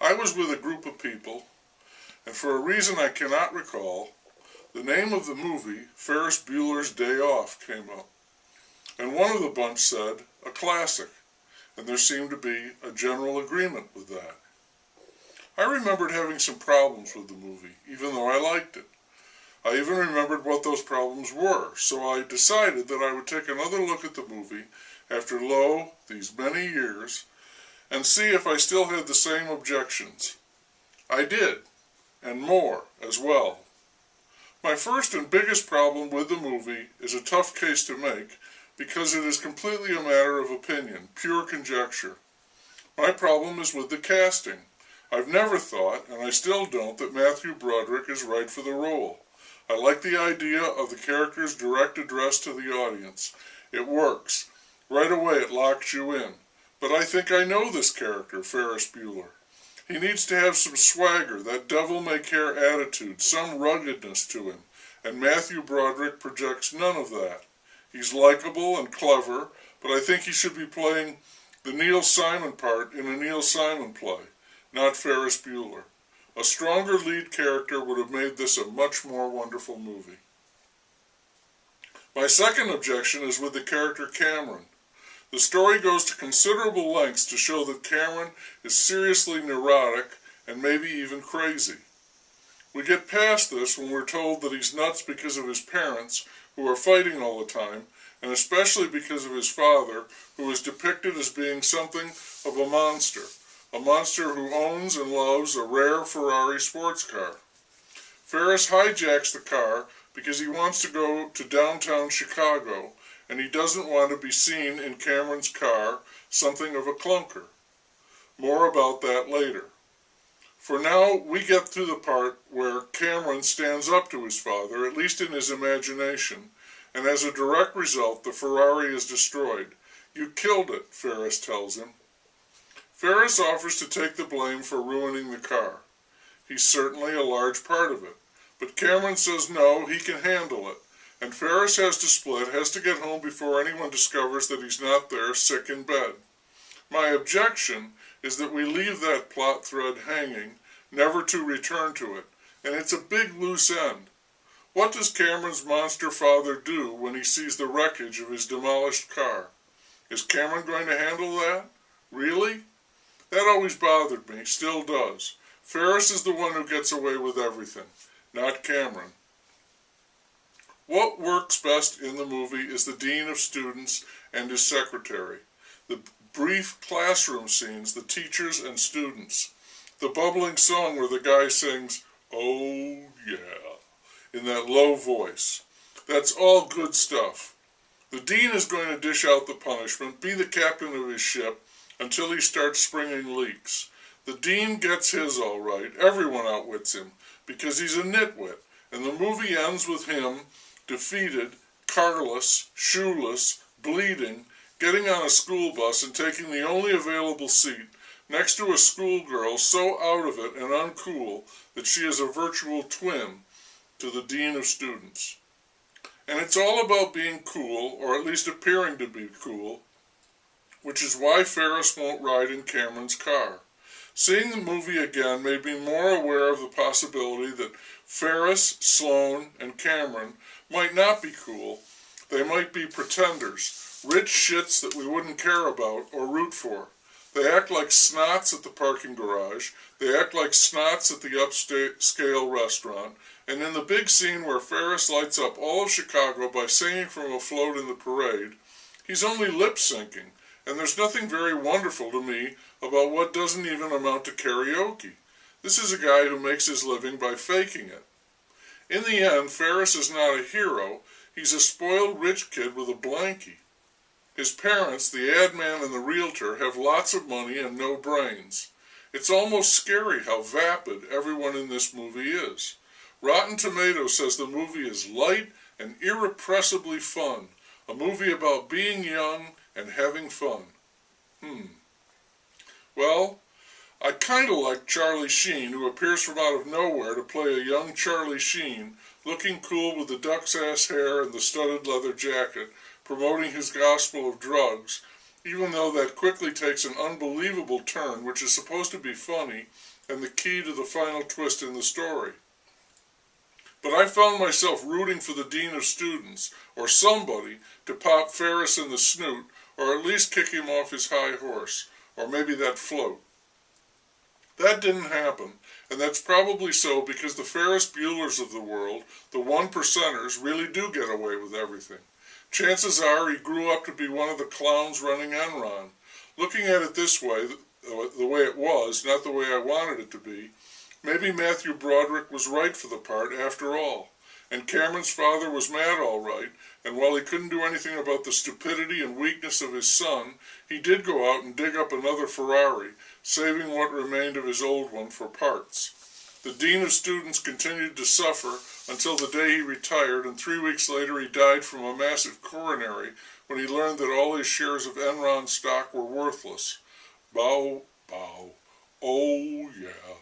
I was with a group of people, and for a reason I cannot recall, the name of the movie, Ferris Bueller's Day Off, came up. And one of the bunch said, a classic, and there seemed to be a general agreement with that. I remembered having some problems with the movie, even though I liked it. I even remembered what those problems were, so I decided that I would take another look at the movie after, these many years, and see if I still had the same objections. I did, and more as well. My first and biggest problem with the movie is a tough case to make because it is completely a matter of opinion, pure conjecture. My problem is with the casting. I've never thought, and I still don't, that Matthew Broderick is right for the role. I like the idea of the character's direct address to the audience. It works. Right away it locks you in. But I think I know this character, Ferris Bueller. He needs to have some swagger, that devil-may-care attitude, some ruggedness to him, and Matthew Broderick projects none of that. He's likable and clever, but I think he should be playing the Neil Simon part in a Neil Simon play, not Ferris Bueller. A stronger lead character would have made this a much more wonderful movie. My second objection is with the character Cameron. The story goes to considerable lengths to show that Cameron is seriously neurotic and maybe even crazy. We get past this when we're told that he's nuts because of his parents, who are fighting all the time, and especially because of his father, who is depicted as being something of a monster who owns and loves a rare Ferrari sports car. Ferris hijacks the car because he wants to go to downtown Chicago, and he doesn't want to be seen in Cameron's car, something of a clunker. More about that later. For now, we get to the part where Cameron stands up to his father, at least in his imagination, and as a direct result, the Ferrari is destroyed. You killed it, Ferris tells him. Ferris offers to take the blame for ruining the car. He's certainly a large part of it. But Cameron says no, he can handle it, and Ferris has to split, has to get home before anyone discovers that he's not there, sick in bed. My objection is that we leave that plot thread hanging, never to return to it, and it's a big loose end. What does Cameron's monster father do when he sees the wreckage of his demolished car? Is Cameron going to handle that? Really? That always bothered me, still does. Ferris is the one who gets away with everything, not Cameron. What works best in the movie is the dean of students and his secretary, the brief classroom scenes, the teachers and students, the bubbling song where the guy sings, "Oh yeah," in that low voice. That's all good stuff. The dean is going to dish out the punishment, be the captain of his ship, until he starts springing leaks. The dean gets his all right, everyone outwits him, because he's a nitwit, and the movie ends with him, defeated, carless, shoeless, bleeding, getting on a school bus and taking the only available seat next to a schoolgirl so out of it and uncool that she is a virtual twin to the dean of students. And it's all about being cool, or at least appearing to be cool, which is why Ferris won't ride in Cameron's car. Seeing the movie again made me more aware of the possibility that Ferris, Sloane, and Cameron might not be cool. They might be pretenders, rich shits that we wouldn't care about or root for. They act like snots at the parking garage, they act like snots at the upscale restaurant, and in the big scene where Ferris lights up all of Chicago by singing from a float in the parade, he's only lip-syncing, and there's nothing very wonderful to me about what doesn't even amount to karaoke. This is a guy who makes his living by faking it. In the end, Ferris is not a hero, he's a spoiled rich kid with a blankie. His parents, the ad man and the realtor, have lots of money and no brains. It's almost scary how vapid everyone in this movie is. Rotten Tomatoes says the movie is light and irrepressibly fun, a movie about being young and having fun. Well, I kind of like Charlie Sheen, who appears from out of nowhere to play a young Charlie Sheen, looking cool with the duck's ass hair and the studded leather jacket, promoting his gospel of drugs, even though that quickly takes an unbelievable turn which is supposed to be funny and the key to the final twist in the story. But I found myself rooting for the dean of students, or somebody, to pop Ferris in the snoot, or at least kick him off his high horse, or maybe that float. That didn't happen, and that's probably so because the Ferris Buellers of the world, the 1%ers, really do get away with everything. Chances are he grew up to be one of the clowns running Enron. Looking at it this way, the way it was, not the way I wanted it to be, maybe Matthew Broderick was right for the part after all. And Cameron's father was mad all right, and while he couldn't do anything about the stupidity and weakness of his son, he did go out and dig up another Ferrari, saving what remained of his old one for parts. The dean of students continued to suffer until the day he retired, and 3 weeks later he died from a massive coronary when he learned that all his shares of Enron stock were worthless. Bow, bow. Oh, yeah.